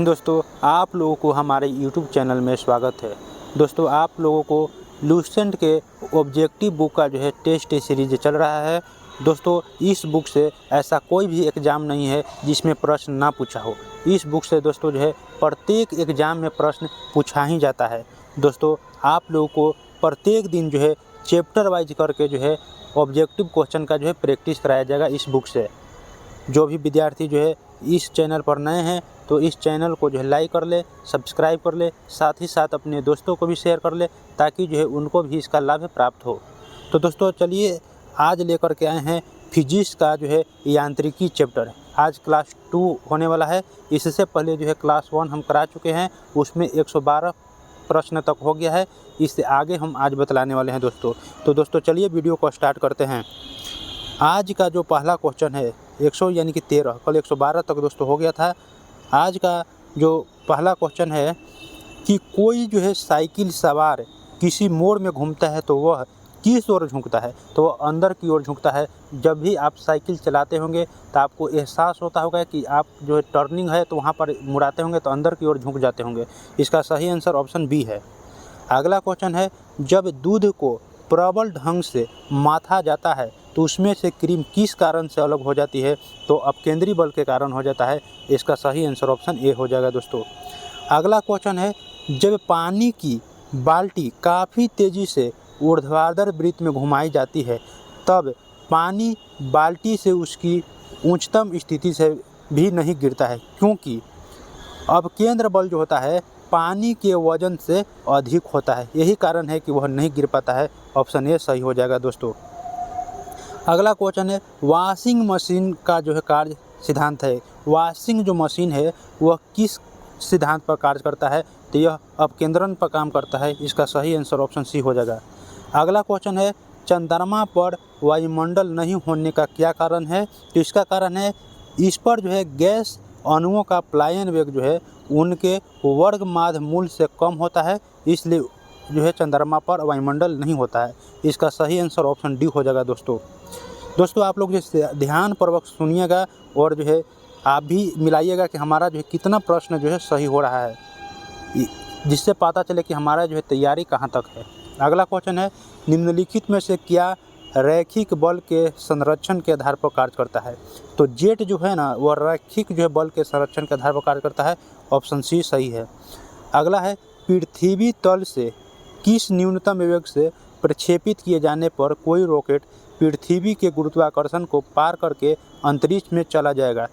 हिंद दोस्तों, आप लोगों को हमारे YouTube चैनल में स्वागत है। दोस्तों, आप लोगों को लूसेंट के ऑब्जेक्टिव बुक का टेस्ट सीरीज चल रहा है। दोस्तों, इस बुक से ऐसा कोई भी एग्ज़ाम नहीं है जिसमें प्रश्न ना पूछा हो। इस बुक से दोस्तों प्रत्येक एग्ज़ाम में प्रश्न पूछा ही जाता है। दोस्तों, आप लोगों को प्रत्येक दिन चैप्टर वाइज करके ऑब्जेक्टिव क्वेश्चन का प्रैक्टिस कराया जाएगा इस बुक से। जो भी विद्यार्थी इस चैनल पर नए हैं तो इस चैनल को लाइक कर ले, सब्सक्राइब कर ले, साथ ही साथ अपने दोस्तों को भी शेयर कर ले ताकि उनको भी इसका लाभ प्राप्त हो। तो दोस्तों चलिए, आज लेकर के आए हैं फिजिक्स का यांत्रिकी चैप्टर। आज क्लास 2 होने वाला है। इससे पहले क्लास 1 हम करा चुके हैं, उसमें 112 प्रश्न तक हो गया है। इससे आगे हम आज बतलाने वाले हैं दोस्तों। तो दोस्तों चलिए वीडियो को स्टार्ट करते हैं। आज का जो पहला क्वेश्चन है 100 यानी कि 13, कल 112 तक दोस्तों हो गया था। आज का जो पहला क्वेश्चन है कि कोई साइकिल सवार किसी मोड़ में घूमता है तो वह किस ओर झुकता है? तो वह अंदर की ओर झुकता है। जब भी आप साइकिल चलाते होंगे तो आपको एहसास होता होगा कि आप टर्निंग है तो वहाँ पर मुड़ाते होंगे तो अंदर की ओर झुक जाते होंगे। इसका सही आंसर ऑप्शन बी है। अगला क्वेश्चन है, जब दूध को प्रबल ढंग से माथा जाता है तो उसमें से क्रीम किस कारण से अलग हो जाती है? तो अपकेंद्री बल के कारण हो जाता है। इसका सही आंसर ऑप्शन ए हो जाएगा दोस्तों। अगला क्वेश्चन है, जब पानी की बाल्टी काफ़ी तेज़ी से ऊर्ध्वाधर वृत्त में घुमाई जाती है तब पानी बाल्टी से उसकी उच्चतम स्थिति से भी नहीं गिरता है, क्योंकि अपकेंद्र बल जो होता है पानी के वजन से अधिक होता है। यही कारण है कि वह नहीं गिर पाता है। ऑप्शन ए सही हो जाएगा दोस्तों। अगला क्वेश्चन है, वॉशिंग मशीन का कार्य सिद्धांत है। वॉशिंग जो मशीन है वह किस सिद्धांत पर कार्य करता है? तो यह अपकेंद्रण पर काम करता है। इसका सही आंसर ऑप्शन सी हो जाएगा। अगला क्वेश्चन है, चंद्रमा पर वायुमंडल नहीं होने का क्या कारण है? तो इसका कारण है इस पर गैस अणुओं का पलायन वेग उनके वर्गमाध्य मूल से कम होता है, इसलिए चंद्रमा पर वायुमंडल नहीं होता है। इसका सही आंसर ऑप्शन डी हो जाएगा दोस्तों। दोस्तों आप लोग ध्यानपूर्वक सुनिएगा और आप भी मिलाइएगा कि हमारा कितना प्रश्न सही हो रहा है, जिससे पता चले कि हमारा तैयारी कहाँ तक है। अगला क्वेश्चन है, निम्नलिखित में से क्या रैखिक बल के संरक्षण के आधार पर कार्य करता है? तो जेट ना वह रैखिक बल के संरक्षण के आधार पर कार्य करता है। ऑप्शन सी सही है। अगला है, पृथ्वी तल से किस न्यूनतम वेग से प्रक्षेपित किए जाने पर कोई रॉकेट पृथ्वी के गुरुत्वाकर्षण को पार करके अंतरिक्ष में चला जाएगा?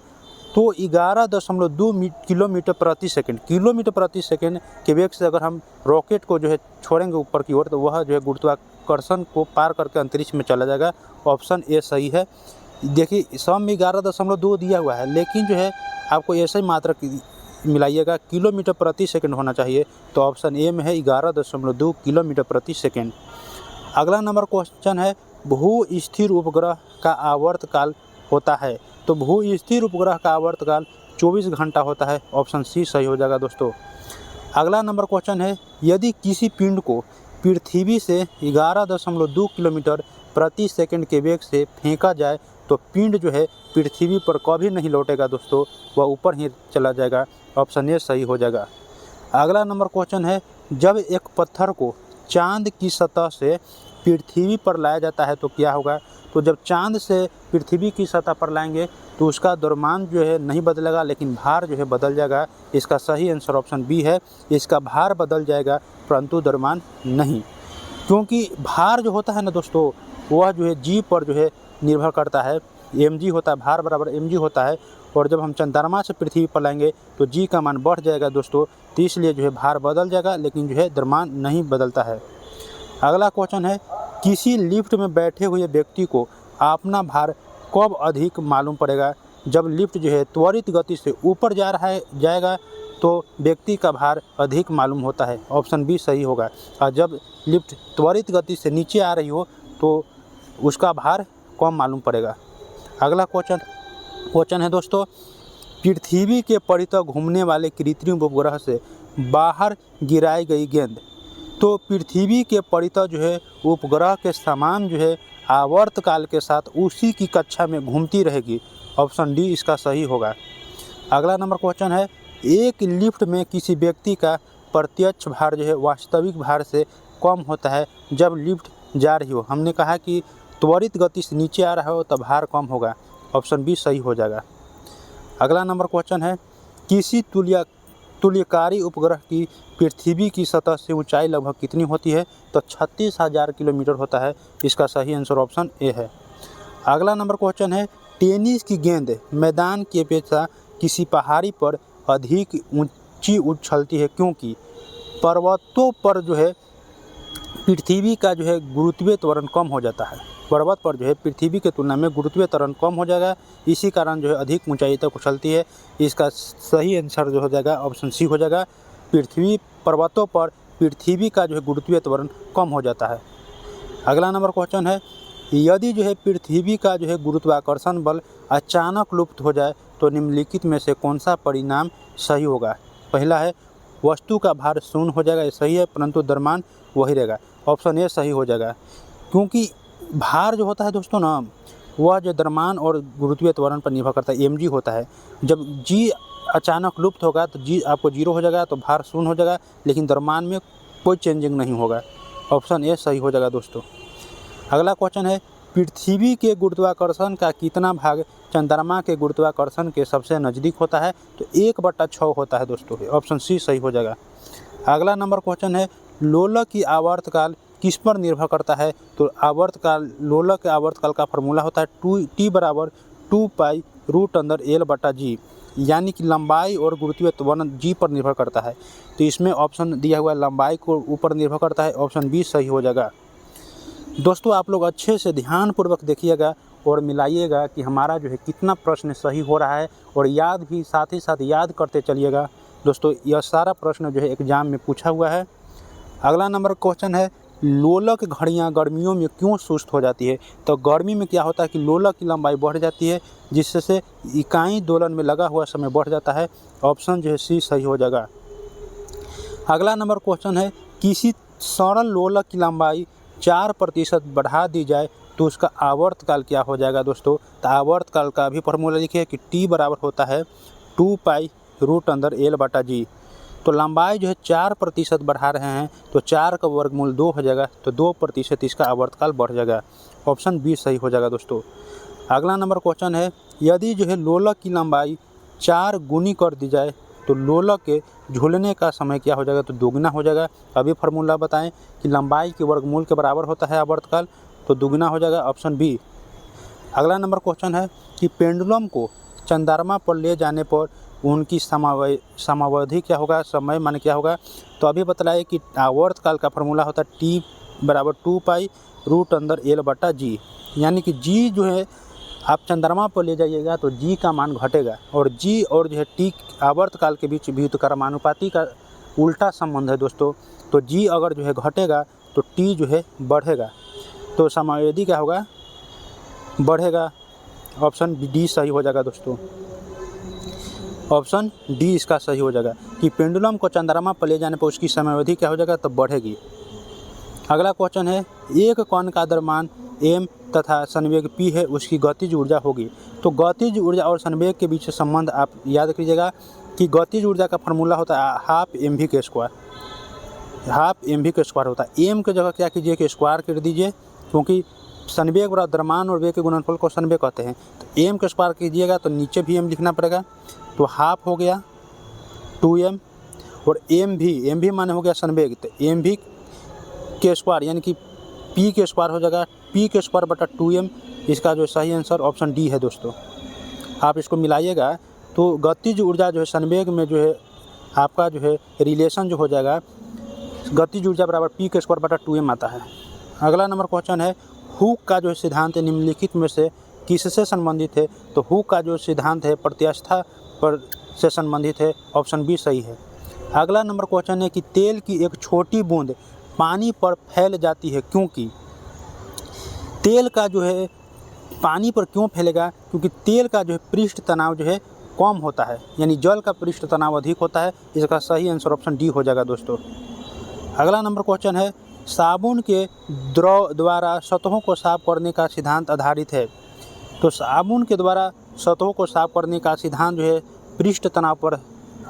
तो 11.2 किलोमीटर प्रति सेकंड के वेग से अगर हम रॉकेट को छोड़ेंगे ऊपर की ओर तो वह गुरुत्वाकर्षण को पार करके अंतरिक्ष में चला जाएगा। ऑप्शन ए सही है। देखिए सब में 11.2 दिया हुआ है, लेकिन आपको ऐसे ही मात्रा मिलाइएगा, किलोमीटर प्रति सेकंड होना चाहिए। तो ऑप्शन ए में है 11.2 किलोमीटर प्रति सेकंड। अगला नंबर क्वेश्चन है, भू स्थिर उपग्रह का आवर्तकाल होता है? तो भू स्थिर उपग्रह का आवर्तकाल 24 घंटा होता है। ऑप्शन सी सही हो जाएगा दोस्तों। अगला नंबर क्वेश्चन है, यदि किसी पिंड को पृथ्वी से 11.2 किलोमीटर प्रति सेकंड के वेग से फेंका जाए तो पिंड पृथ्वी पर कभी नहीं लौटेगा दोस्तों, वह ऊपर ही चला जाएगा। ऑप्शन ए सही हो जाएगा। अगला नंबर क्वेश्चन है, जब एक पत्थर को चांद की सतह से पृथ्वी पर लाया जाता है तो क्या होगा? तो जब चांद से पृथ्वी की सतह पर लाएंगे तो उसका द्रव्यमान नहीं बदलेगा, लेकिन भार बदल जाएगा। इसका सही आंसर ऑप्शन बी है। इसका भार बदल जाएगा परंतु द्रव्यमान नहीं, क्योंकि भार होता है ना दोस्तों वह जी पर निर्भर करता है। mg होता है, भार बराबर mg होता है। और जब हम चंद्रमा से पृथ्वी पर लाएंगे तो जी का मान बढ़ जाएगा दोस्तों, तो इसलिए भार बदल जाएगा, लेकिन द्रव्यमान नहीं बदलता है। अगला क्वेश्चन है, किसी लिफ्ट में बैठे हुए व्यक्ति को अपना भार कब अधिक मालूम पड़ेगा? जब लिफ्ट त्वरित गति से ऊपर जाएगा तो व्यक्ति का भार अधिक मालूम होता है। ऑप्शन बी सही होगा। और जब लिफ्ट त्वरित गति से नीचे आ रही हो तो उसका भार कम मालूम पड़ेगा। अगला क्वेश्चन है दोस्तों, पृथ्वी के परितः घूमने वाले कृत्रिम उपग्रह से बाहर गिराई गई गेंद तो पृथ्वी के परितः उपग्रह के समान आवर्तकाल के साथ उसी की कक्षा में घूमती रहेगी। ऑप्शन डी इसका सही होगा। अगला नंबर क्वेश्चन है, एक लिफ्ट में किसी व्यक्ति का प्रत्यक्ष भार जो है वास्तविक भार से कम होता है जब लिफ्ट जा रही हो। हमने कहा कि त्वरित गति से नीचे आ रहा हो तो भार कम होगा। ऑप्शन बी सही हो जाएगा। अगला नंबर क्वेश्चन है, किसी तुल्यकारी उपग्रह की पृथ्वी की सतह से ऊंचाई लगभग कितनी होती है? तो 36,000 किलोमीटर होता है। इसका सही आंसर ऑप्शन ए है। अगला नंबर क्वेश्चन है, टेनिस की गेंद मैदान की अपेक्षा किसी पहाड़ी पर अधिक ऊंची उछलती है क्योंकि पर्वतों पर जो है पृथ्वी का जो है गुरुत्वीय त्वरण कम हो जाता है। पर्वत पर जो है पृथ्वी की तुलना में गुरुत्वीय त्वरण कम हो जाएगा, इसी कारण जो है अधिक ऊंचाई तक उछलती है। इसका सही आंसर जो हो जाएगा ऑप्शन सी हो जाएगा। पर्वतों पर पृथ्वी का जो है गुरुत्वीय त्वरण कम हो जाता है। अगला नंबर क्वेश्चन है, यदि जो है पृथ्वी का जो है गुरुत्वाकर्षण बल अचानक लुप्त हो जाए तो निम्नलिखित में से कौन सा परिणाम सही होगा? पहला है वस्तु का भार शून्य हो जाएगा, ये सही है, परंतु द्रव्यमान वही रहेगा। ऑप्शन ए सही हो जाएगा, क्योंकि भार जो होता है दोस्तों ना, वह जो द्रव्यमान और गुरुत्वीय त्वरण पर निर्भर करता है, mg होता है। जब g अचानक लुप्त होगा तो g आपको 0 हो जाएगा, तो भार शून्य हो जाएगा, लेकिन द्रव्यमान में कोई चेंजिंग नहीं होगा। ऑप्शन ए सही हो जाएगा दोस्तों। अगला क्वेश्चन है, पृथ्वी के गुरुत्वाकर्षण का कितना भाग चंद्रमा के गुरुत्वाकर्षण के सबसे नज़दीक होता है? तो 1/6 होता है दोस्तों। ऑप्शन सी सही हो जाएगा। अगला नंबर क्वेश्चन है, लोलक की आवर्तकाल किस पर निर्भर करता है? तो लोलक के आवर्तकाल का फॉर्मूला होता है T = 2π√L/g, यानी कि लंबाई और गुरुत्वीय त्वरण g पर निर्भर करता है। तो इसमें ऑप्शन दिया हुआ है लंबाई को ऊपर निर्भर करता है। ऑप्शन बी सही हो जाएगा। दोस्तों आप लोग अच्छे से ध्यानपूर्वक देखिएगा और मिलाइएगा कि हमारा जो है कितना प्रश्न सही हो रहा है, और साथ ही साथ याद करते चलिएगा। दोस्तों यह सारा प्रश्न जो है एग्जाम में पूछा हुआ है। अगला नंबर क्वेश्चन है, लोलक घड़ियां गर्मियों में क्यों सुस्त हो जाती है? तो गर्मी में क्या होता है कि लोलक की लंबाई बढ़ जाती है, जिससे इकाई दोलन में लगा हुआ समय बढ़ जाता है। ऑप्शन जो है सी सही हो जाएगा। अगला नंबर क्वेश्चन है, किसी सरल लोलक की लंबाई 4% बढ़ा दी जाए तो उसका आवर्तकाल क्या हो जाएगा? दोस्तों तो आवर्तकाल का भी फॉर्मूला लिखिए कि T बराबर होता है 2π√L/g। तो लंबाई जो है 4% बढ़ा रहे हैं, तो 4 का वर्गमूल 2 हो जाएगा, तो 2% इसका आवर्तकाल बढ़ जाएगा। ऑप्शन बी सही हो जाएगा दोस्तों। अगला नंबर क्वेश्चन है, यदि जो है लोलक की लंबाई 4 गुनी कर दी जाए तो लोलक के झूलने का समय क्या हो जाएगा? तो दोगुना हो जाएगा। अभी फार्मूला बताएं कि लंबाई के वर्गमूल के बराबर होता है आवर्तकाल, तो दोगुना हो जाएगा। Option B. अगला नंबर क्वेश्चन है कि पेंडुलम को चंद्रमा पर ले जाने पर उनकी समावधि क्या होगा? समय मान क्या होगा? तो अभी बतलाए कि आवर्तकाल का फॉर्मूला होता है T = 2π√L/g, यानी कि g जो है आप चंद्रमा पर ले जाइएगा तो g का मान घटेगा, और g और जो है t आवर्तकाल के बीच व्युत्क्रमानुपाती का उल्टा संबंध है दोस्तों। तो g अगर जो है घटेगा तो t जो है बढ़ेगा, तो समावधि क्या होगा? बढ़ेगा। ऑप्शन डी सही हो जाएगा दोस्तों। ऑप्शन डी इसका सही हो जाएगा कि पेंडुलम को चंद्रमा पर ले जाने पर उसकी समयावधि क्या हो जाएगा? तो बढ़ेगी। अगला क्वेश्चन है, एक कण का द्रव्यमान m तथा संवेग p है, उसकी गतिज ऊर्जा होगी। तो गतिज ऊर्जा और संवेग के बीच संबंध आप याद कीजिएगा कि गतिज ऊर्जा का फॉर्मूला होता है हाफ mv के स्क्वायर होता है। m की जगह क्या कीजिए कि स्क्वायर कर दीजिए, क्योंकि संवेग बराबर द्रव्यमान और वेग के गुणनफल को संवेग कहते हैं। तो m के स्क्वायर कीजिएगा तो नीचे भी m लिखना पड़ेगा, तो हाफ हो गया 2m, और mv माने हो गया संवेग, तो mv के स्क्वायर यानी कि p के स्क्वायर हो जाएगा p के स्क्वायर बटा 2m। इसका जो सही आंसर ऑप्शन डी है दोस्तों। आप इसको मिलाइएगा तो गतिज ऊर्जा जो है संवेग में जो है आपका जो है रिलेशन जो हो जाएगा, गतिज ऊर्जा बराबर p के स्क्वायर बटा 2m आता है। अगला नंबर क्वेश्चन है, हुक का जो सिद्धांत निम्नलिखित में से किससे संबंधित है? तो हुक का जो सिद्धांत है प्रत्यास्थता पर से संबंधित है। ऑप्शन बी सही है। अगला नंबर क्वेश्चन है कि तेल की एक छोटी बूंद पानी पर फैल जाती है क्योंकि तेल का जो है पानी पर क्यों फैलेगा? क्योंकि तेल का जो है पृष्ठ तनाव जो है कम होता है, यानी जल का पृष्ठ तनाव अधिक होता है। इसका सही आंसर ऑप्शन डी हो जाएगा दोस्तों। अगला नंबर क्वेश्चन है, साबुन के द्रव द्वारा सतहों को साफ करने का सिद्धांत आधारित है। तो साबुन के द्वारा सतहों को साफ करने का सिद्धांत जो है पृष्ठ तनाव पर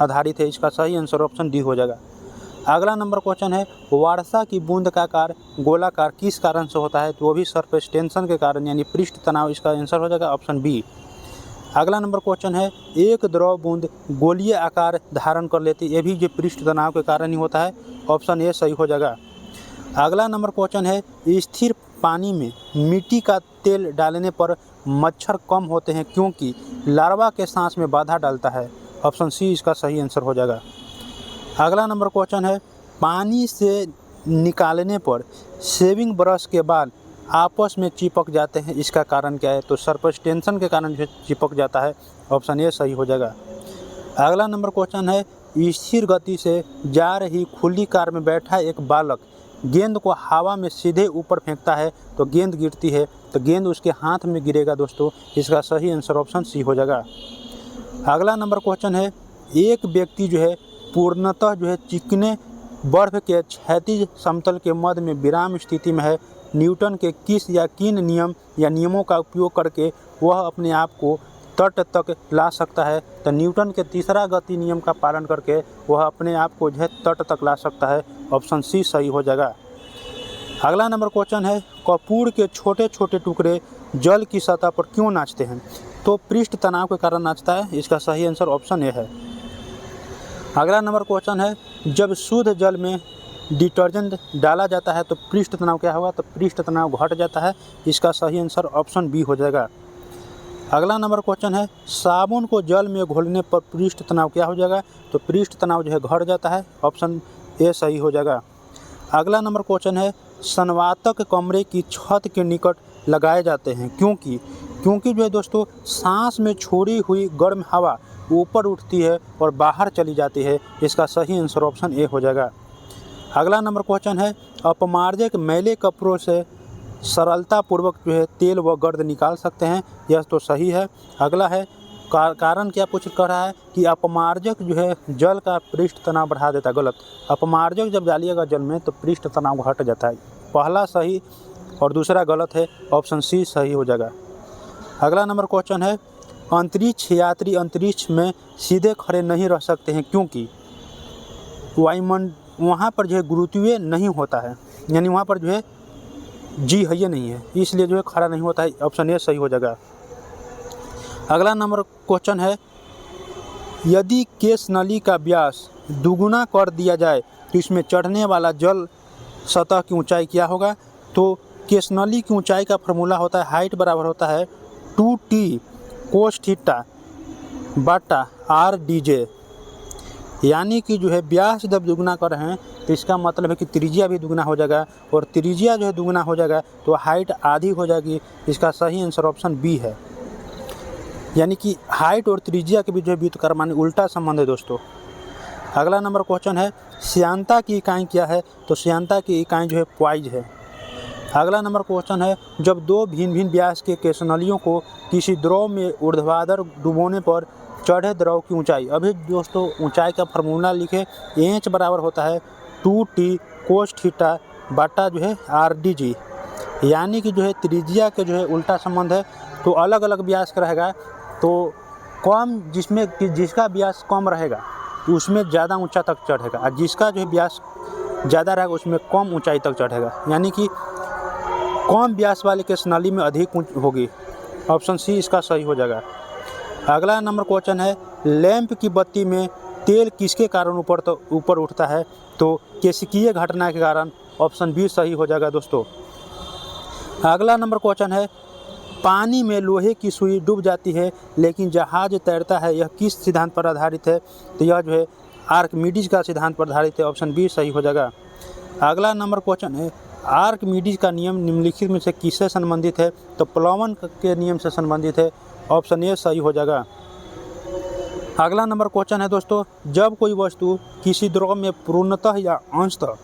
आधारित है। इसका सही आंसर ऑप्शन डी हो जाएगा। अगला नंबर क्वेश्चन है, वर्षा की बूंद का आकार गोलाकार किस कारण से होता है? तो वो भी सरफेस टेंशन के कारण यानी पृष्ठ तनाव। इसका आंसर हो जाएगा ऑप्शन बी। अगला नंबर क्वेश्चन है, एक द्रव बूंद गोलीय आकार धारण कर लेती है, ये भी जो पृष्ठ तनाव के कारण ही होता है। ऑप्शन ए सही हो जाएगा। अगला नंबर क्वेश्चन है, स्थिर पानी में मिट्टी का तेल डालने पर मच्छर कम होते हैं क्योंकि लार्वा के सांस में बाधा डालता है। ऑप्शन सी इसका सही आंसर हो जाएगा। अगला नंबर क्वेश्चन है, पानी से निकालने पर शेविंग ब्रश के बाल आपस में चिपक जाते हैं, इसका कारण क्या है? तो सरफेस टेंशन के कारण जो चिपक जाता है। ऑप्शन ए सही हो जाएगा। अगला नंबर क्वेश्चन है, स्थिर गति से जा रही खुली कार में बैठा एक बालक गेंद को हवा में सीधे ऊपर फेंकता है तो गेंद गिरती है, तो गेंद उसके हाथ में गिरेगा दोस्तों। इसका सही आंसर ऑप्शन सी हो जाएगा। अगला नंबर क्वेश्चन है, एक व्यक्ति जो है पूर्णतः जो है चिकने बर्फ के क्षैतिज समतल के मध्य में विराम स्थिति में है। न्यूटन के किस या किन नियम या नियमों का उपयोग करके वह अपने आप को तट तक ला सकता है? तो न्यूटन के तीसरा गति नियम का पालन करके वह अपने आप को जो है तट तक ला सकता है। ऑप्शन सी सही हो जाएगा। अगला नंबर क्वेश्चन है, कपूर के छोटे छोटे टुकड़े जल की सतह पर क्यों नाचते हैं? तो पृष्ठ तनाव के कारण नाचता है। इसका सही आंसर ऑप्शन ए है। अगला नंबर क्वेश्चन है, जब शुद्ध जल में डिटर्जेंट डाला जाता है तो पृष्ठ तनाव क्या होगा? तो पृष्ठ तनाव घट जाता है। इसका सही आंसर ऑप्शन बी हो जाएगा। अगला नंबर क्वेश्चन है, साबुन को जल में घोलने पर पृष्ठ तनाव क्या हो जाएगा? तो पृष्ठ तनाव जो है घट जाता है। ऑप्शन ए सही हो जाएगा। अगला नंबर क्वेश्चन है, संवातक कमरे की छत के निकट लगाए जाते हैं क्योंकि जो है दोस्तों सांस में छोड़ी हुई गर्म हवा ऊपर उठती है और बाहर चली जाती है। इसका सही आंसर ऑप्शन ए हो जाएगा। अगला नंबर क्वेश्चन है, अपमार्जक मैले कपड़ों से सरलतापूर्वक जो है तेल व गर्द निकाल सकते हैं। यह तो सही है। अगला है, कारण क्या पूछ कर रहा है कि अपमार्जक जो है जल का पृष्ठ तनाव बढ़ा देता है। गलत। अपमार्जक जब डालिएगा जल में तो पृष्ठ तनाव घट जाता है। पहला सही और दूसरा गलत है। ऑप्शन सी सही हो जाएगा। अगला नंबर क्वेश्चन है, अंतरिक्ष यात्री अंतरिक्ष में सीधे खड़े नहीं रह सकते हैं क्योंकि वहाँ पर जो है गुरुत्वीय नहीं होता है, यानी वहाँ पर जो है जी है ये नहीं है, इसलिए जो है खड़ा नहीं होता है। ऑप्शन ए सही हो जाएगा। अगला नंबर क्वेश्चन है, यदि केश नली का व्यास दुगुना कर दिया जाए तो इसमें चढ़ने वाला जल सतह की ऊंचाई क्या होगा? तो केश नली की ऊंचाई का फॉर्मूला होता है, हाइट बराबर होता है 2t कोस थीटा बटा r/dj, यानी कि जो है व्यास जब दुगुना कर रहे हैं तो इसका मतलब है कि त्रिज्या भी दुगुना हो जाएगा, और त्रिज्या जो है दुगुना हो जाएगा तो हाइट आधी हो जाएगी। इसका सही आंसर ऑप्शन बी है, यानी कि हाइट और त्रिज्या के बीच जो है व्युत्क्रमानुपाती उल्टा संबंध है दोस्तों। अगला नंबर क्वेश्चन है, श्यानता की इकाई क्या है? तो श्यानता की इकाई जो है पॉइज है। अगला नंबर क्वेश्चन है, जब दो भिन्न भिन्न व्यास के केशनलियों को किसी द्रव में ऊर्ध्वाधर डुबोने पर चढ़े द्रव की ऊंचाई, अभी दोस्तों ऊंचाई का फार्मूला लिखे, एच बराबर होता है 2t कोस थीटा बटा जो है r/dg, यानी कि जो है त्रिज्या के जो है उल्टा संबंध है। तो अलग अलग व्यास का रहेगा तो कम जिसका व्यास कम रहेगा उसमें ज़्यादा ऊंचा तक चढ़ेगा, और जिसका जो है व्यास ज़्यादा रहेगा उसमें कम ऊंचाई तक चढ़ेगा, यानी कि कम व्यास वाले के नली में अधिक होगी। ऑप्शन सी इसका सही हो जाएगा। अगला नंबर क्वेश्चन है, लैंप की बत्ती में तेल किसके कारण ऊपर उठता है? तो केशिकीय घटना के कारण। ऑप्शन बी सही हो जाएगा दोस्तों। अगला नंबर क्वेश्चन है, पानी में लोहे की सुई डूब जाती है लेकिन जहाज तैरता है, यह किस सिद्धांत पर आधारित है? तो यह जो है आर्किमिडीज का सिद्धांत पर आधारित है। ऑप्शन बी सही हो जाएगा। अगला नंबर क्वेश्चन है, आर्किमिडीज का नियम निम्नलिखित में से किससे संबंधित है? तो प्लवन के नियम से संबंधित है। ऑप्शन ए सही हो जाएगा। अगला नंबर क्वेश्चन है दोस्तों, जब कोई वस्तु किसी द्रव में पूर्णतः या अंशतः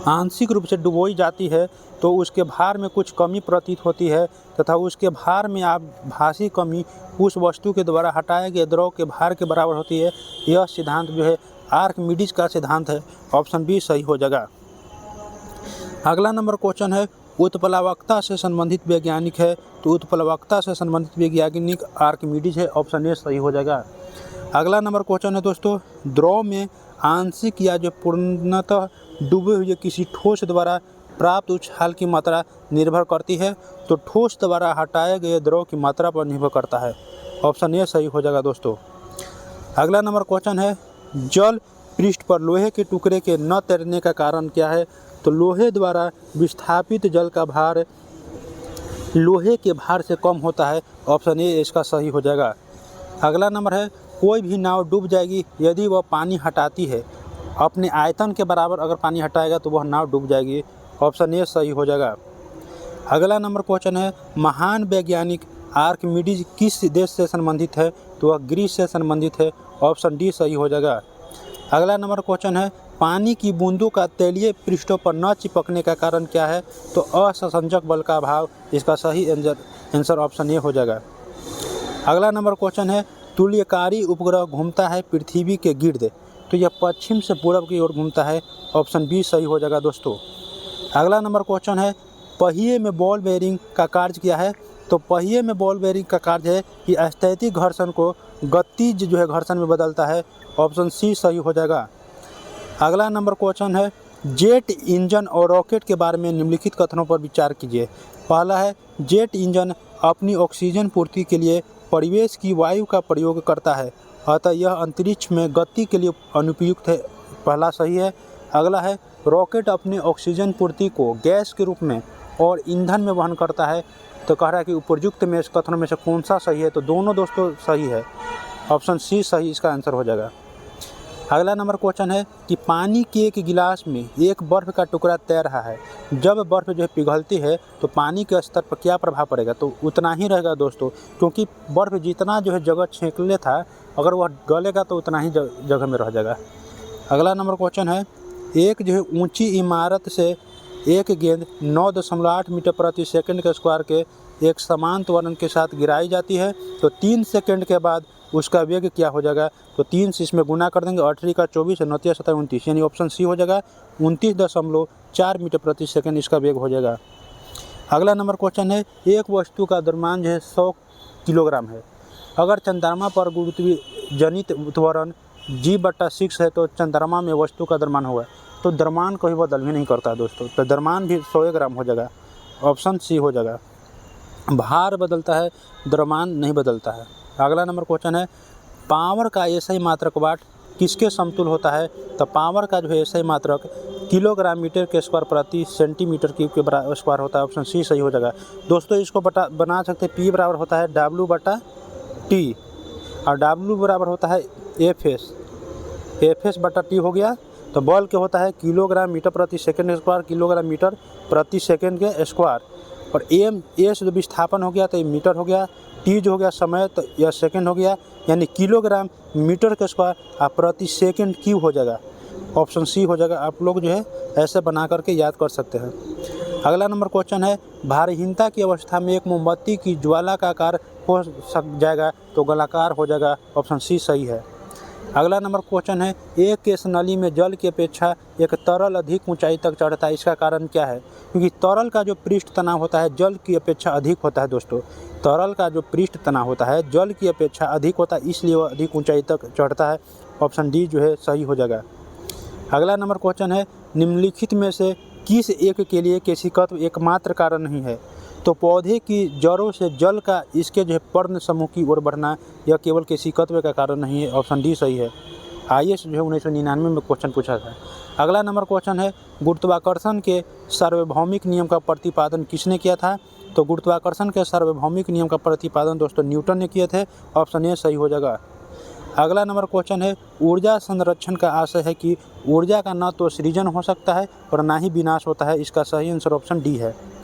आंशिक रूप से डुबोई जाती है तो उसके भार में कुछ कमी प्रतीत होती है तथा उसके भार में आभासी कमी उस वस्तु के द्वारा हटाए गए द्रव के भार के बराबर होती है। यह सिद्धांत जो है आर्किमिडीज का सिद्धांत है। ऑप्शन बी सही हो जाएगा। अगला नंबर क्वेश्चन है, उत्प्लावकता से संबंधित वैज्ञानिक है? तो उत्प्लावकता से संबंधित वैज्ञानिक आर्किमिडीज है। ऑप्शन ए सही हो जाएगा। अगला नंबर क्वेश्चन है दोस्तों, द्रव में आंशिक या जो पूर्णतः डूबे हुए किसी ठोस द्वारा प्राप्त उछाल की मात्रा निर्भर करती है। तो ठोस द्वारा हटाए गए द्रव की मात्रा पर निर्भर करता है। ऑप्शन ए सही हो जाएगा दोस्तों। अगला नंबर क्वेश्चन है, जल पृष्ठ पर लोहे के टुकड़े के न तैरने का कारण क्या है। तो लोहे द्वारा विस्थापित जल का भार लोहे के भार से कम होता है। ऑप्शन ए इसका सही हो जाएगा। अगला नंबर है, कोई भी नाव डूब जाएगी यदि वह पानी हटाती है। अपने आयतन के बराबर अगर पानी हटाएगा तो वह नाव डूब जाएगी। ऑप्शन ए सही हो जाएगा। अगला नंबर क्वेश्चन है, महान वैज्ञानिक आर्किमिडीज किस देश से संबंधित है। तो वह ग्रीस से संबंधित है। ऑप्शन डी सही हो जाएगा। अगला नंबर क्वेश्चन है, पानी की बूंदों का तैलीय पृष्ठों पर न चिपकने का कारण क्या है। तो असंसंजक बल का अभाव। इसका सही आंसर ऑप्शन ए हो जाएगा। अगला नंबर क्वेश्चन है, तुल्यकारी उपग्रह घूमता है पृथ्वी के गिर्द। तो यह पश्चिम से पूर्व की ओर घूमता है। ऑप्शन बी सही हो जाएगा दोस्तों। अगला नंबर क्वेश्चन है, पहिए में बॉल बेयरिंग का कार्य क्या है। तो पहिए में बॉल बेयरिंग का कार्य है कि स्थैतिक घर्षण को गतिज जो है घर्षण में बदलता है। ऑप्शन सी सही हो जाएगा। अगला नंबर क्वेश्चन है, जेट इंजन और रॉकेट के बारे में निम्नलिखित कथनों पर विचार कीजिए। पहला है, जेट इंजन अपनी ऑक्सीजन पूर्ति के लिए परिवेश की वायु का प्रयोग करता है, अतः यह अंतरिक्ष में गति के लिए अनुपयुक्त है। पहला सही है। अगला है, रॉकेट अपने ऑक्सीजन पूर्ति को गैस के रूप में और ईंधन में वहन करता है। तो कह रहा है कि उपयुक्त में कथनों में से कौन सा सही है। तो दोनों दोस्तों सही है। ऑप्शन सी सही इसका आंसर हो जाएगा। अगला नंबर क्वेश्चन है कि पानी के एक गिलास में एक बर्फ़ का टुकड़ा तैर रहा है। जब बर्फ़ जो है पिघलती है तो पानी के स्तर पर क्या प्रभाव पड़ेगा। तो उतना ही रहेगा दोस्तों, क्योंकि बर्फ़ जितना जो है जगह छेंकले था, अगर वह गलेगा तो उतना ही जगह में रह जाएगा। अगला नंबर क्वेश्चन है, एक जो है ऊंची इमारत से एक गेंद 9.8 मीटर प्रति सेकंड के स्क्वायर के एक समान त्वरण के साथ गिराई जाती है। तो 3 सेकंड के बाद उसका वेग क्या हो जाएगा। तो 3 से इसमें गुना कर देंगे, 8 का 24 और 9 7 29, यानी ऑप्शन सी हो जाएगा। 29.4 मीटर प्रति सेकंड इसका वेग हो जाएगा। अगला नंबर क्वेश्चन है, एक वस्तु का द्रव्यमान जो है 100 किलोग्राम है। अगर चंद्रमा पर गुरुत्वीय जनित त्वरण g/6 है तो चंद्रमा में वस्तु का द्रव्यमान होगा। तो द्रव्यमान कोई बदल भी नहीं करता दोस्तों, तो द्रव्यमान भी 100 ग्राम हो जाएगा। ऑप्शन सी हो जाएगा। भार बदलता है, द्रव्यमान नहीं बदलता है। अगला नंबर क्वेश्चन है, पावर का एसआई मात्रक वाट किसके समतुल होता है। तो पावर का जो है एसआई मात्रक किलोग्राम मीटर के स्क्वायर प्रति सेंटीमीटर क्यूब के बराबर स्क्वायर होता है। ऑप्शन सी सही हो जाएगा दोस्तों। इसको बना सकते हैं, पी बराबर होता है W/T और W बराबर होता है FS/T हो गया। तो बॉल के होता है किलोग्राम मीटर प्रति सेकंड स्क्वायर, किलोग्राम मीटर प्रति सेकंड के स्क्वायर। और एस जो विस्थापन हो गया तो ये मीटर हो गया, टी जो हो गया समय तो यह सेकंड हो गया, यानी किलोग्राम मीटर के स्क्वायर प्रति सेकंड क्यूब हो जाएगा। ऑप्शन सी हो जाएगा। आप लोग जो है ऐसे बना करके याद कर सकते हैं। अगला नंबर क्वेश्चन है, भारहीनता की अवस्था में एक मोमबत्ती की ज्वाला का आकार हो सक जाएगा तो गोलाकार हो जाएगा। ऑप्शन सी सही है। अगला नंबर क्वेश्चन है, एक केस नली में जल की अपेक्षा एक तरल अधिक ऊंचाई तक चढ़ता है, इसका कारण क्या है। क्योंकि तरल का जो पृष्ठ तनाव होता है जल की अपेक्षा अधिक होता है दोस्तों। तरल का जो पृष्ठ तनाव होता है जल की अपेक्षा अधिक होता है, इसलिए वह अधिक ऊंचाई तक चढ़ता है। ऑप्शन डी जो है सही हो जाएगा। अगला नंबर क्वेश्चन है, निम्नलिखित में से किस एक के लिए केशिकत्व एकमात्र कारण नहीं है। तो पौधे की जड़ों से जल का इसके जो है पर्ण समूह की ओर बढ़ना यह केवल केशिकत्व का कारण नहीं है। ऑप्शन डी सही है। IAS जो है 1999 में क्वेश्चन पूछा था। अगला नंबर क्वेश्चन है, गुरुत्वाकर्षण के सार्वभौमिक नियम का प्रतिपादन किसने किया था। तो गुरुत्वाकर्षण के सार्वभौमिक नियम का प्रतिपादन दोस्तों न्यूटन ने किए थे। ऑप्शन ए सही हो जाएगा। अगला नंबर क्वेश्चन है, ऊर्जा संरक्षण का आशय है कि ऊर्जा का न तो सृजन हो सकता है और ना ही विनाश होता है। इसका सही आंसर ऑप्शन डी है।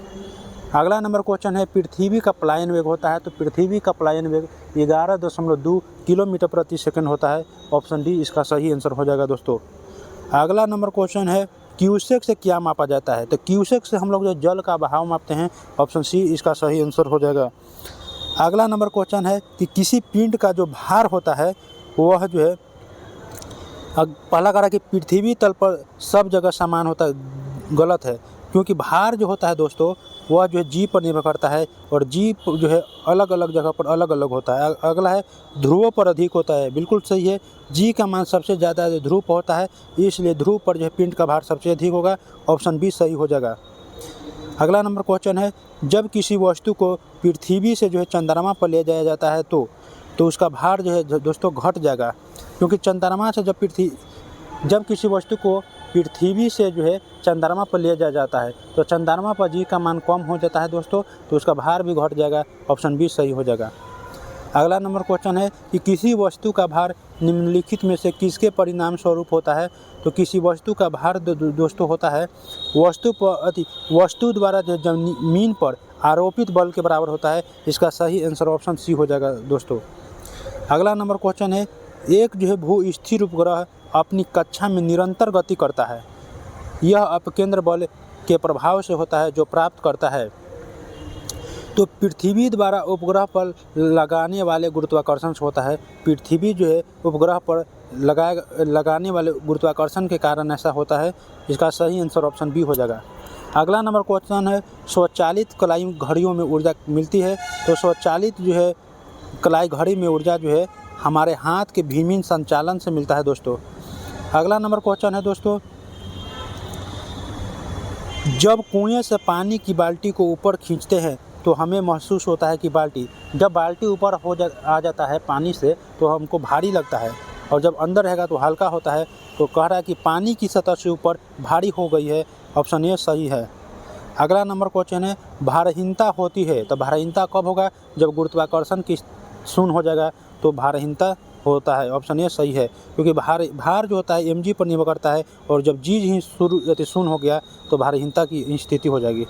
अगला नंबर क्वेश्चन है, पृथ्वी का पलायन वेग होता है। तो पृथ्वी का पलायन वेग 11.2 किलोमीटर प्रति सेकंड होता है। ऑप्शन डी इसका सही आंसर हो जाएगा दोस्तों। अगला नंबर क्वेश्चन है, क्यूसेक से क्या मापा जाता है। तो क्यूसेक से हम लोग जो जल का बहाव मापते हैं। ऑप्शन सी इसका सही आंसर हो जाएगा। अगला नंबर क्वेश्चन है कि किसी पिंड का जो भार होता है वह जो है, पहला कहा कि पृथ्वी तल पर सब जगह समान होता है, गलत है। क्योंकि भार जो होता है दोस्तों वह जो है जी पर निर्भर करता है और जी जो है अलग अलग जगह पर अलग अलग होता है। अगला है ध्रुवों पर अधिक होता है। बिल्कुल सही है, जी का मान सबसे ज़्यादा ध्रुव पर होता है, इसलिए ध्रुव पर जो है पिंड का भार सबसे अधिक होगा। ऑप्शन बी सही हो जाएगा। अगला नंबर क्वेश्चन है, जब किसी वस्तु को पृथ्वी से जो है चंद्रमा पर ले जाया जाता है तो उसका भार जो है दोस्तों घट जाएगा, क्योंकि चंद्रमा से जब किसी वस्तु को पृथ्वी से जो है चंद्रमा पर ले जाया जाता है तो चंद्रमा पर जी का मान कम हो जाता है दोस्तों, तो उसका भार भी घट जाएगा। ऑप्शन बी सही हो जाएगा। अगला नंबर क्वेश्चन है कि किसी वस्तु का भार निम्नलिखित में से किसके परिणाम स्वरूप होता है। तो किसी वस्तु का भार दोस्तों होता है वस्तु द्वारा जो जमीन पर आरोपित बल के बराबर होता है। इसका सही आंसर ऑप्शन सी हो जाएगा दोस्तों। अगला नंबर क्वेश्चन है, एक जो है भू स्थिर उपग्रह अपनी कक्षा में निरंतर गति करता है, यह अपकेंद्र बल के प्रभाव से होता है जो प्राप्त करता है। तो पृथ्वी द्वारा उपग्रह पर लगाने वाले गुरुत्वाकर्षण से होता है। पृथ्वी जो है उपग्रह पर लगाने वाले गुरुत्वाकर्षण के कारण ऐसा होता है। इसका सही आंसर ऑप्शन बी हो जाएगा। अगला नंबर क्वेश्चन है, स्वचालित कलाई घड़ियों में ऊर्जा मिलती है। तो स्वचालित जो है कलाई घड़ी में ऊर्जा जो है हमारे हाथ के विभिन्न संचालन से मिलता है दोस्तों। अगला नंबर क्वेश्चन है दोस्तों, जब कुएं से पानी की बाल्टी को ऊपर खींचते हैं तो हमें महसूस होता है कि जब बाल्टी ऊपर आ जाता है पानी से तो हमको भारी लगता है, और जब अंदर रहेगा तो हल्का होता है। तो कह रहा है कि पानी की सतह से ऊपर भारी हो गई है। ऑप्शन ए सही है। अगला नंबर क्वेश्चन है, भारहीनता होती है। तो भारहीनता कब होगा? जब गुरुत्वाकर्षण की शून्य हो जाएगा तो भारहीनता होता है। ऑप्शन ए सही है, क्योंकि भार जो होता है mg पर निर्भर करता है, और जब जी ही शून्य हो गया तो भारहीनता की स्थिति हो जाएगी।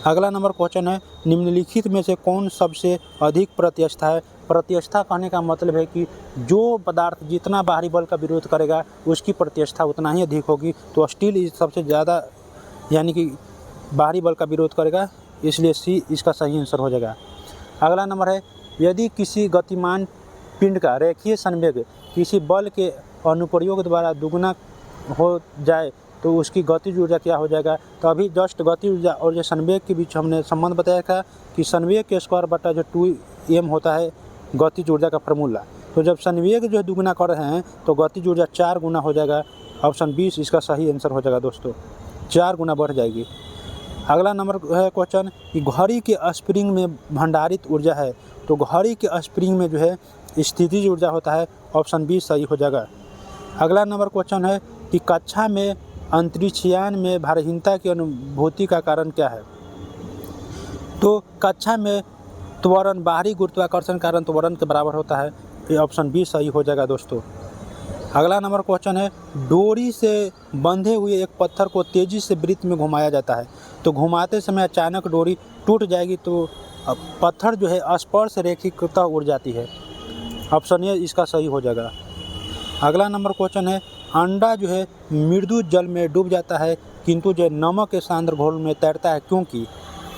अगला नंबर क्वेश्चन है, निम्नलिखित में से कौन सबसे अधिक प्रत्यस्था है। प्रत्यस्था कहने का मतलब है कि जो पदार्थ जितना बाहरी बल का विरोध करेगा उसकी प्रत्यस्था उतना ही अधिक होगी। तो स्टील सबसे ज़्यादा यानी कि बाहरी बल का विरोध करेगा, इसलिए सी इसका सही आंसर हो जाएगा। अगला नंबर है, यदि किसी गतिमान पिंड का रेखीय संवेग किसी बल के अनुप्रयोग द्वारा दुगुना हो जाए तो उसकी गतिज ऊर्जा क्या हो जाएगा। तो अभी जस्ट गतिज ऊर्जा और जो संवेग के बीच हमने संबंध बताया था कि संवेग के स्क्वायर बटा जो 2m होता है गतिज ऊर्जा का फार्मूला। तो जब संवेग जो है दुगुना कर रहे हैं तो गतिज ऊर्जा 4 गुना हो जाएगा। ऑप्शन 20 इसका सही आंसर हो जाएगा दोस्तों, 4 गुना बढ़ जाएगी। अगला नंबर है क्वेश्चन कि घड़ी के स्प्रिंग में भंडारित ऊर्जा है। तो घड़ी के स्प्रिंग में जो है स्थितिज ऊर्जा होता है। ऑप्शन 20 सही हो जाएगा। अगला नंबर क्वेश्चन है कि कक्षा में अंतरिक्षयान में भारहीनता की अनुभूति का कारण क्या है। तो कक्षा में त्वरण बाहरी गुरुत्वाकर्षण कारण त्वरण के बराबर होता है। ये ऑप्शन 20 सही हो जाएगा दोस्तों। अगला नंबर क्वेश्चन है, डोरी से बंधे हुए एक पत्थर को तेज़ी से वृत्त में घुमाया जाता है। तो घुमाते समय अचानक डोरी टूट जाएगी तो पत्थर जो है स्पर्श रेखीकृता उड़ जाती है। ऑप्शन ए इसका सही हो जाएगा। अगला नंबर क्वेश्चन है, अंडा जो है मृदु जल में डूब जाता है किंतु जो नमक के सांद्र घोल में तैरता है, क्योंकि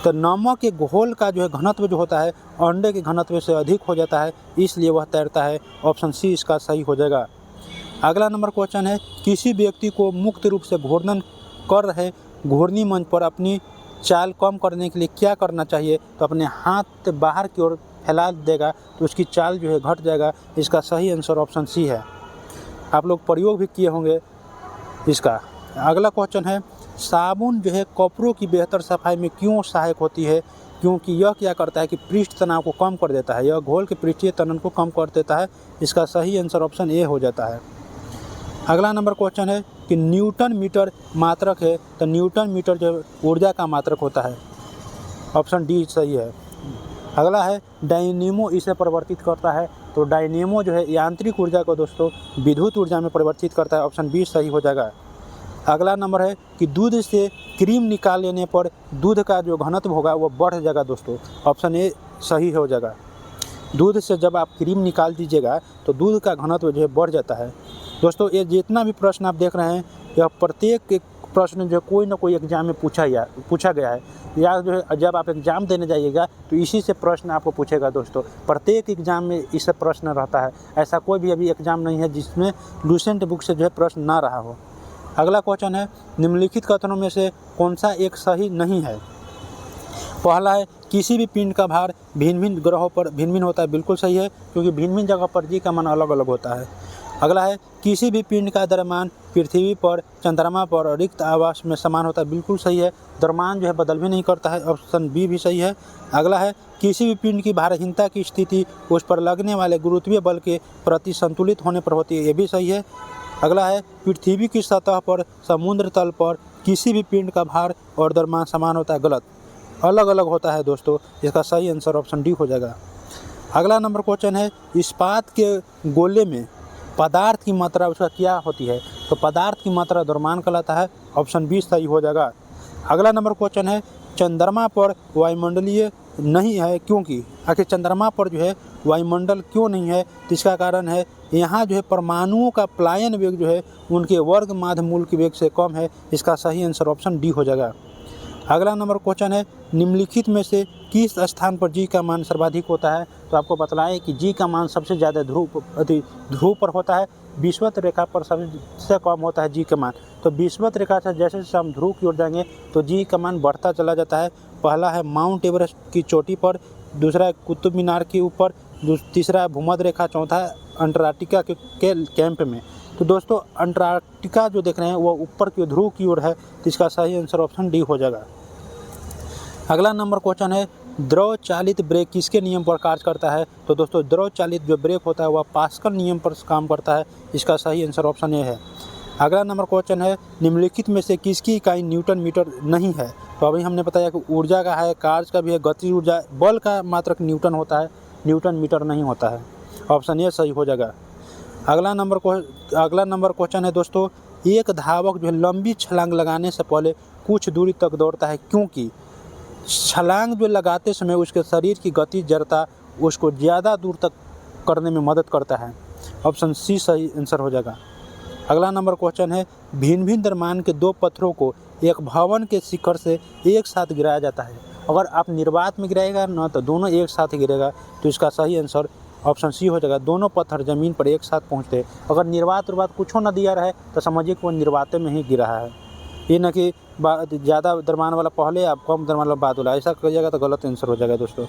तो नमक के घोल का जो है घनत्व जो होता है अंडे के घनत्व से अधिक हो जाता है, इसलिए वह तैरता है। ऑप्शन सी इसका सही हो जाएगा। अगला नंबर क्वेश्चन है, किसी व्यक्ति को मुक्त रूप से घूर्णन कर रहे घूर्णी मंच पर अपनी चाल कम करने के लिए क्या करना चाहिए। तो अपने हाथ बाहर की ओर फैला देगा तो उसकी चाल जो है घट जाएगा। इसका सही आंसर ऑप्शन सी है। आप लोग प्रयोग भी किए होंगे इसका। अगला क्वेश्चन है, साबुन जो है कपड़ों की बेहतर सफाई में क्यों सहायक होती है। क्योंकि यह क्या करता है कि पृष्ठ तनाव को कम कर देता है, यह घोल के पृष्ठीय तनन को कम कर देता है। इसका सही आंसर ऑप्शन ए हो जाता है। अगला नंबर क्वेश्चन है कि न्यूटन मीटर मात्रक है। तो न्यूटन मीटर जो ऊर्जा का मात्रक होता है। ऑप्शन डी सही है। अगला है, डायनेमो इसे परिवर्तित करता है। तो डायनेमो जो है यांत्रिक ऊर्जा को दोस्तों विद्युत ऊर्जा में परिवर्तित करता है। ऑप्शन बी सही हो जाएगा। अगला नंबर है कि दूध से क्रीम निकाल लेने पर दूध का जो घनत्व होगा वो बढ़ जाएगा दोस्तों। ऑप्शन ए सही हो जाएगा। दूध से जब आप क्रीम निकाल दीजिएगा तो दूध का घनत्व जो है बढ़ जाता है। दोस्तों ये जितना भी प्रश्न आप देख रहे हैं यह प्रत्येक प्रश्न जो कोई ना कोई एग्जाम में पूछा गया है, या जो है जब आप एग्ज़ाम देने जाइएगा तो इसी से प्रश्न आपको पूछेगा दोस्तों। प्रत्येक एग्ज़ाम में इससे प्रश्न रहता है। ऐसा कोई भी अभी एग्ज़ाम नहीं है जिसमें लूसेंट बुक से जो है प्रश्न ना रहा हो। अगला क्वेश्चन है, निम्नलिखित कथनों में से कौन सा एक सही नहीं है। पहला है किसी भी पिंड का भार भिन्न भिन्न ग्रहों पर भिन्न भिन्न होता है, बिल्कुल सही है, क्योंकि भिन्न भिन्न जगह पर जी का मान अलग अलग होता है। अगला है किसी भी पिंड का द्रव्यमान पृथ्वी पर, चंद्रमा पर और रिक्त आवास में समान होता है, बिल्कुल सही है, द्रव्यमान जो है बदल भी नहीं करता है, ऑप्शन बी भी सही है। अगला है किसी भी पिंड की भारहीनता की स्थिति उस पर लगने वाले गुरुत्वीय बल के प्रति संतुलित होने पर होती है, ये भी सही है। अगला है पृथ्वी की सतह पर, समुद्र तल पर किसी भी पिंड का भार और द्रव्यमान समान होता है, गलत, अलग अलग होता है दोस्तों, इसका सही आंसर ऑप्शन डी हो जाएगा। अगला नंबर क्वेश्चन है इस्पात के गोले में पदार्थ की मात्रा उसका क्या होती है, तो पदार्थ की मात्रा द्रव्यमान कहलाता है, ऑप्शन बी सही हो जाएगा। अगला नंबर क्वेश्चन है चंद्रमा पर वायुमंडलीय नहीं है क्योंकि, आखिर चंद्रमा पर जो है वायुमंडल क्यों नहीं है, तो इसका कारण है यहाँ जो है परमाणुओं का पलायन वेग जो है उनके वर्ग माध्य मूल के वेग से कम है, इसका सही आंसर ऑप्शन डी हो जाएगा। अगला नंबर क्वेश्चन है निम्नलिखित में से किस स्थान पर जी का मान सर्वाधिक होता है, तो आपको बतलाएं कि जी का मान सबसे ज़्यादा ध्रुव पर होता है, विषुवत रेखा पर सबसे कम होता है जी का मान। तो विषुवत रेखा से जैसे जैसे हम ध्रुव की ओर जाएंगे तो जी का मान बढ़ता चला जाता है। पहला है माउंट एवरेस्ट की चोटी पर, दूसरा है कुतुब मीनार के ऊपर, तीसरा है भूमध्य रेखा, चौथा है अंटार्कटिका के कैंप में। तो दोस्तों अंटार्कटिका जो देख रहे हैं वो ऊपर की ध्रुव की ओर है, तो इसका सही आंसर ऑप्शन डी हो जाएगा। अगला नंबर क्वेश्चन है द्रव चालित ब्रेक किसके नियम पर कार्य करता है, तो दोस्तों द्रव चालित जो ब्रेक होता है वह पास्कल नियम पर काम करता है, इसका सही आंसर ऑप्शन ए है। अगला नंबर क्वेश्चन है निम्नलिखित में से किसकी इकाई न्यूटन मीटर नहीं है, तो अभी हमने बताया कि ऊर्जा का है, कार्य का भी है, गति ऊर्जा, बल का मात्रक न्यूटन होता है, न्यूटन मीटर नहीं होता है, ऑप्शन ए सही हो जाएगा। अगला नंबर क्वेश्चन है दोस्तों एक धावक जो है लंबी छलांग लगाने से पहले कुछ दूरी तक दौड़ता है क्योंकि छलांग जो लगाते समय उसके शरीर की गति जड़ता उसको ज़्यादा दूर तक करने में मदद करता है, ऑप्शन सी सही आंसर हो जाएगा। अगला नंबर क्वेश्चन है भिन्न भिन्न द्रव्यमान के दो पत्थरों को एक भवन के शिखर से एक साथ गिराया जाता है, अगर आप निर्वात में गिराएगा ना तो दोनों एक साथ गिरेगा, तो इसका सही आंसर ऑप्शन सी हो जाएगा, दोनों पत्थर ज़मीन पर एक साथ पहुँचते हैं। अगर निर्वात कुछ ना दिया रहे तो समझिए कि वो निर्वाते में ही गिरा है, ये न कि ज़्यादा द्रव्यमान वाला पहले या कम द्रव्यमान वाला बाद वाला, ऐसा करिएगा तो गलत आंसर हो जाएगा दोस्तों।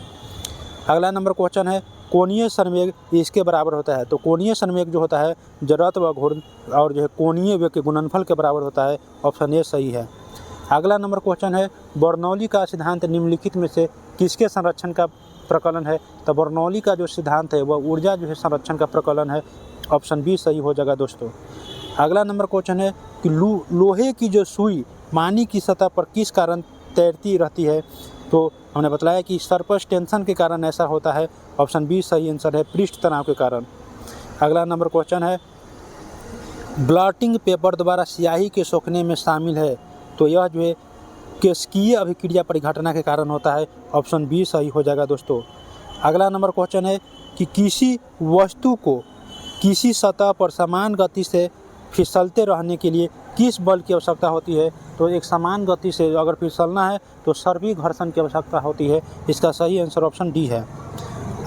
अगला नंबर क्वेश्चन है कोणीय संवेग इसके बराबर होता है, तो कोणीय संवेग जो होता है जड़त्व व घूर्ण और जो है कोणीय वेग के गुणनफल के बराबर होता है, ऑप्शन ए सही है। अगला नंबर क्वेश्चन है बर्नौली का सिद्धांत निम्नलिखित में से किसके संरक्षण का प्रकलन है, तो बर्नौली का जो सिद्धांत है वह ऊर्जा जो है संरक्षण का प्रकलन है, ऑप्शन बी सही हो जाएगा दोस्तों। अगला नंबर क्वेश्चन है कि लोहे की जो सुई पानी की सतह पर किस कारण तैरती रहती है, तो हमने बताया कि सरफेस टेंशन के कारण ऐसा होता है, ऑप्शन बी सही आंसर है, पृष्ठ तनाव के कारण। अगला नंबर क्वेश्चन है ब्लॉटिंग पेपर द्वारा स्याही के सोखने में शामिल है, तो यह जो है केशकीय अभिक्रिया परिघटना के कारण होता है, ऑप्शन बी सही हो जाएगा दोस्तों। अगला नंबर क्वेश्चन है कि किसी वस्तु को किसी सतह पर समान गति से फिसलते रहने के लिए किस बल की आवश्यकता होती है, तो एक समान गति से अगर फिसलना है तो सर्वी घर्षण की आवश्यकता होती है, इसका सही आंसर ऑप्शन डी है।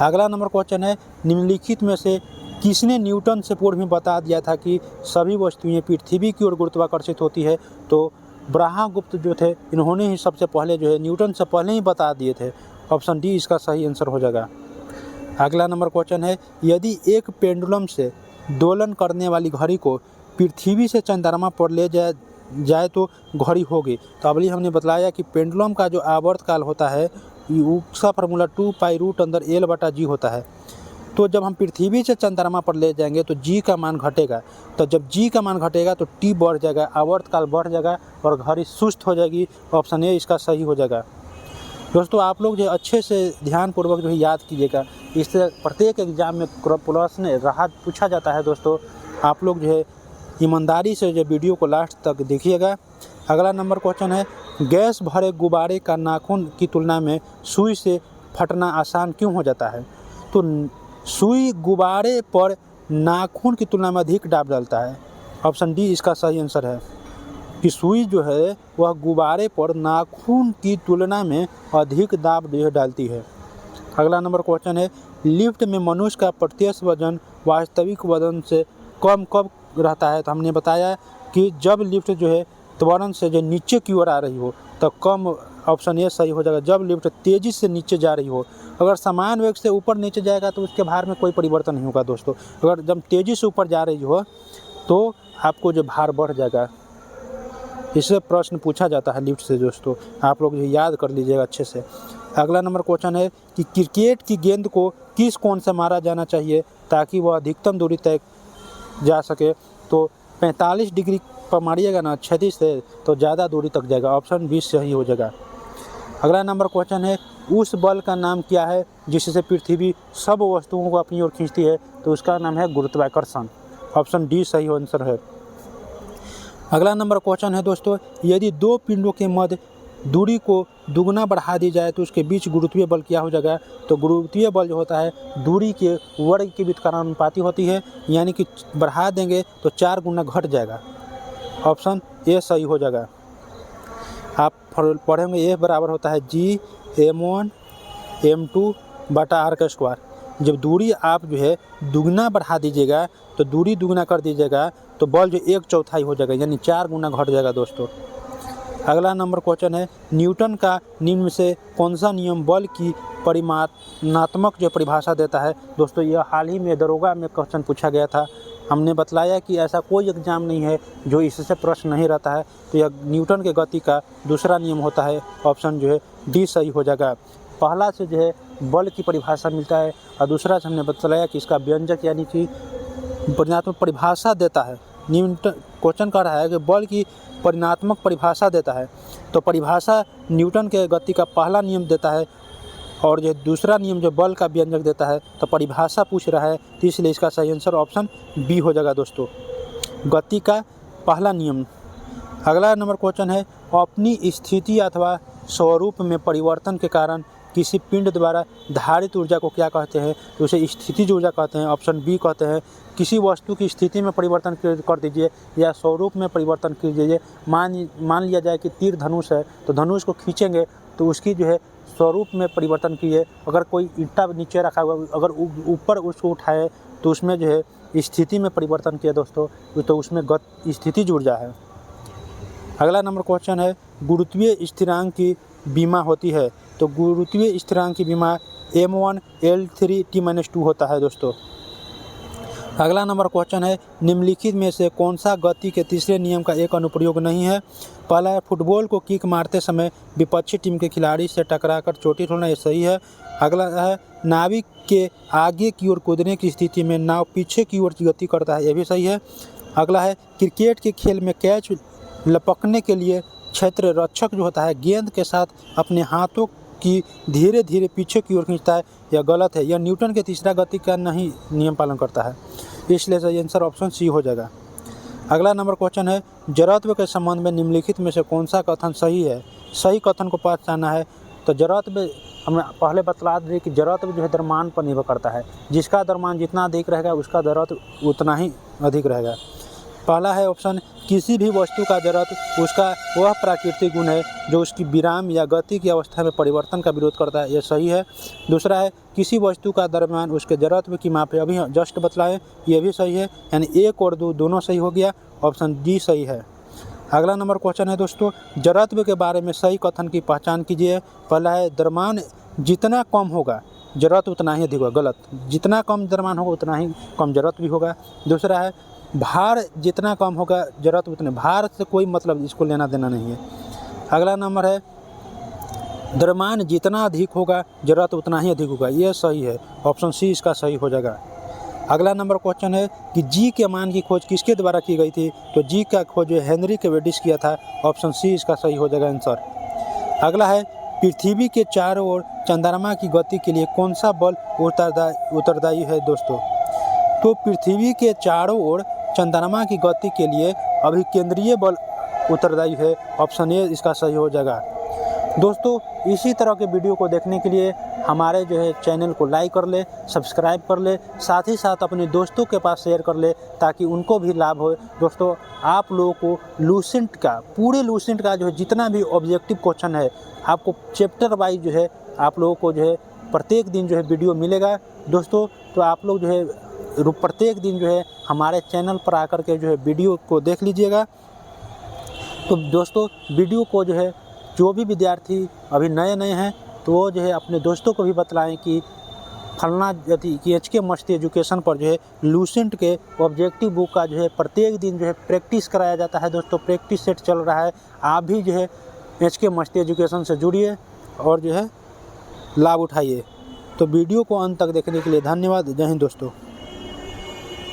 अगला नंबर क्वेश्चन है निम्नलिखित में से किसने न्यूटन से पूर्व में बता दिया था कि सभी वस्तुएं पृथ्वी की ओर गुरुत्वाकर्षित होती है, तो ब्रह्मगुप्त जो थे इन्होंने ही सबसे पहले जो है न्यूटन से पहले ही बता दिए थे, ऑप्शन डी इसका सही आंसर हो जाएगा। अगला नंबर क्वेश्चन है यदि एक पेंडुलम से दोलन करने वाली घड़ी को पृथ्वी से चंद्रमा पर ले जाए तो घड़ी होगी, तो अभी हमने बताया कि पेंडुलम का जो आवर्तकाल होता है उसका फार्मूला 2π√L/g होता है, तो जब हम पृथ्वी से चंद्रमा पर ले जाएंगे तो जी का मान घटेगा, तो जब जी का मान घटेगा तो टी बढ़ जाएगा, आवर्तकाल बढ़ जाएगा और घड़ी सुस्त हो जाएगी, ऑप्शन ए इसका सही हो जाएगा। दोस्तों आप लोग जो अच्छे से ध्यानपूर्वक जो है याद कीजिएगा, इससे प्रत्येक एग्जाम में प्रश्न राहत पूछा जाता है दोस्तों, आप लोग जो है ईमानदारी से जो वीडियो को लास्ट तक देखिएगा। अगला नंबर क्वेश्चन है गैस भरे गुब्बारे का नाखून की तुलना में सुई से फटना आसान क्यों हो जाता है, तो सुई गुब्बारे पर नाखून की तुलना में अधिक दाब डालता है, ऑप्शन डी इसका सही आंसर है कि सुई जो है वह गुब्बारे पर नाखून की तुलना में अधिक दाब डालती है। अगला नंबर क्वेश्चन है लिफ्ट में मनुष्य का प्रत्यक्ष वजन वास्तविक वजन से कम कब रहता है, तो हमने बताया कि जब लिफ्ट जो है त्वरण से जो नीचे की ओर आ रही हो तो कम, ऑप्शन ए सही हो जाएगा। जब लिफ्ट तेज़ी से नीचे जा रही हो, अगर समान वेग से ऊपर नीचे जाएगा तो उसके भार में कोई परिवर्तन नहीं होगा दोस्तों। अगर जब तेज़ी से ऊपर जा रही हो तो आपको जो भार बढ़ जाएगा। इससे प्रश्न पूछा जाता है लिफ्ट से दोस्तों, आप लोग याद कर लीजिएगा अच्छे से। अगला नंबर क्वेश्चन है कि क्रिकेट की गेंद को किस कोण से मारा जाना चाहिए ताकि वह अधिकतम दूरी तक जा सके। तो 45 डिग्री पर मारिएगा ना क्षैतिज से तो ज़्यादा दूरी तक जाएगा, ऑप्शन 20 सही हो जाएगा। अगला नंबर क्वेश्चन है उस बल का नाम क्या है जिससे पृथ्वी सब वस्तुओं को अपनी ओर खींचती है। तो उसका नाम है गुरुत्वाकर्षण, ऑप्शन डी सही आंसर है। अगला नंबर क्वेश्चन है दोस्तों, यदि दो पिंडों के मध्य दूरी को दुगना बढ़ा दी जाए तो उसके बीच गुरुत्वीय बल क्या हो जाएगा। तो गुरुत्वीय बल जो होता है दूरी के वर्ग के व्युत्क्रमानुपाती होती है, यानी कि बढ़ा देंगे तो 4 गुना घट जाएगा, ऑप्शन ए सही हो जाएगा। आप पढ़ेंगे ए बराबर होता है G m1 बटा r का स्क्वायर। जब दूरी आप जो है दुगना बढ़ा दीजिएगा तो दूरी दुगना कर दीजिएगा तो बल जो 1/4 हो जाएगा, यानी 4 गुना घट जाएगा दोस्तों। अगला नंबर क्वेश्चन है न्यूटन का निम्न में से कौन सा नियम बल की परिमाणात्मक जो परिभाषा देता है। दोस्तों यह हाल ही में दरोगा में क्वेश्चन पूछा गया था। हमने बतलाया कि ऐसा कोई एग्जाम नहीं है जो इससे प्रश्न नहीं रहता है। तो यह न्यूटन के गति का दूसरा नियम होता है, ऑप्शन जो है डी सही हो जाएगा। पहला से जो है बल की परिभाषा मिलता है और दूसरा से हमने बतलाया कि इसका व्यंजक यानी कि परिमाणात्मक परिभाषा देता है। न्यूटन क्वेश्चन कर रहा है कि बल की परिमाणात्मक परिभाषा देता है, तो परिभाषा न्यूटन के गति का पहला नियम देता है और जो दूसरा नियम जो बल का व्यंजक देता है, तो परिभाषा पूछ रहा है, तो इसलिए इसका सही आंसर ऑप्शन बी हो जाएगा दोस्तों, गति का पहला नियम। अगला नंबर क्वेश्चन है अपनी स्थिति अथवा स्वरूप में परिवर्तन के कारण किसी पिंड द्वारा धारित ऊर्जा को क्या कहते हैं। तो उसे स्थितिज ऊर्जा कहते हैं, ऑप्शन बी कहते हैं। किसी वस्तु की स्थिति में परिवर्तन कर दीजिए या स्वरूप में परिवर्तन कर दीजिए। मान लिया जाए कि तीर धनुष है, तो धनुष को खींचेंगे तो उसकी जो है स्वरूप में परिवर्तन कीजिए। अगर कोई ईंटा नीचे रखा हुआ, अगर ऊपर उसको उठाए तो उसमें जो है स्थिति में परिवर्तन किया दोस्तों, तो उसमें स्थितिज ऊर्जा है। अगला नंबर क्वेश्चन है गुरुत्वीय स्थिरांक की बीमा होती है। तो गुरुत्वीय स्थिरांक की बीमा m1 L3 T-2 होता है दोस्तों। अगला नंबर क्वेश्चन है निम्नलिखित में से कौन सा गति के तीसरे नियम का एक अनुप्रयोग नहीं है। पहला है फुटबॉल को किक मारते समय विपक्षी टीम के खिलाड़ी से टकराकर चोटिल होना, ये सही है। अगला है नाविक के आगे की ओर कूदने की स्थिति में नाव पीछे की ओर गति करता है, यह भी सही है। अगला है क्रिकेट के खेल में कैच लपकने के लिए क्षेत्र रक्षक जो होता है गेंद के साथ अपने हाथों की धीरे धीरे पीछे की ओर खींचता है, यह गलत है। यह न्यूटन के तीसरा गति का नहीं नियम पालन करता है, इसलिए सही आंसर ऑप्शन सी हो जाएगा। अगला नंबर क्वेश्चन है जड़त्व के संबंध में निम्नलिखित में से कौन सा कथन सही है। सही कथन को पहचानना है। तो जड़त्व हमने पहले बतला दी कि जड़त्व जो है द्रव्यमान पर निर्भर करता है, जिसका द्रव्यमान जितना अधिक रहेगा उसका जड़त्व उतना ही अधिक रहेगा। पहला है ऑप्शन किसी भी वस्तु का जड़त्व उसका वह प्राकृतिक गुण है जो उसकी विराम या गति की अवस्था में परिवर्तन का विरोध करता है, यह सही है। दूसरा है किसी वस्तु का द्रव्यमान उसके जड़त्व की माप है, अभी जस्ट बतलाए, यह भी सही है। यानी एक और दो दोनों सही हो गया, ऑप्शन डी सही है। अगला नंबर क्वेश्चन है दोस्तों जड़त्व के बारे में सही कथन की पहचान कीजिए। पहला है द्रव्यमान जितना कम होगा जड़त्व उतना ही अधिक होगा, गलत। जितना कम द्रव्यमान होगा उतना ही कम जड़त्व भी होगा। दूसरा है भार जितना कम होगा जड़त्व उतने, भार से कोई मतलब इसको लेना देना नहीं है। अगला नंबर है द्रव्यमान जितना अधिक होगा जड़त्व उतना ही अधिक होगा, यह सही है, ऑप्शन सी इसका सही हो जाएगा। अगला नंबर क्वेश्चन है कि जी के मान की खोज किसके द्वारा की गई थी। तो जी का खोज हेनरी कैवेंडिश किया था, ऑप्शन सी इसका सही हो जाएगा आंसर। अगला है पृथ्वी के चारों ओर चंद्रमा की गति के लिए कौन सा बल उत्तरदायी है दोस्तों। तो पृथ्वी के चारों ओर चंद्रमा की गति के लिए अभिकेंद्रीय बल उत्तरदायी है, ऑप्शन ए इसका सही हो जाएगा। दोस्तों इसी तरह के वीडियो को देखने के लिए हमारे जो है चैनल को लाइक कर ले, सब्सक्राइब कर ले, साथ ही साथ अपने दोस्तों के पास शेयर कर ले ताकि उनको भी लाभ हो। दोस्तों आप लोगों को लूसेंट का पूरे लूसेंट का जो है जितना भी ऑब्जेक्टिव क्वेश्चन है आपको चैप्टर वाइज जो है आप लोगों को जो है प्रत्येक दिन जो है वीडियो मिलेगा दोस्तों। तो आप लोग जो है प्रत्येक दिन जो है हमारे चैनल पर आकर के जो है वीडियो को देख लीजिएगा। तो दोस्तों वीडियो को जो है जो भी विद्यार्थी अभी नए हैं तो वो जो है अपने दोस्तों को भी बतलाएं कि फलना यदि कि HK मस्त एजुकेशन पर जो है लूसेंट के ऑब्जेक्टिव बुक का जो है प्रत्येक दिन जो है प्रैक्टिस कराया जाता है। दोस्तों प्रैक्टिस सेट चल रहा है, आप भी जो है HK मस्त एजुकेशन से जुड़िए और जो है लाभ उठाइए। तो वीडियो को अंत तक देखने के लिए धन्यवाद। जय हिंद दोस्तों।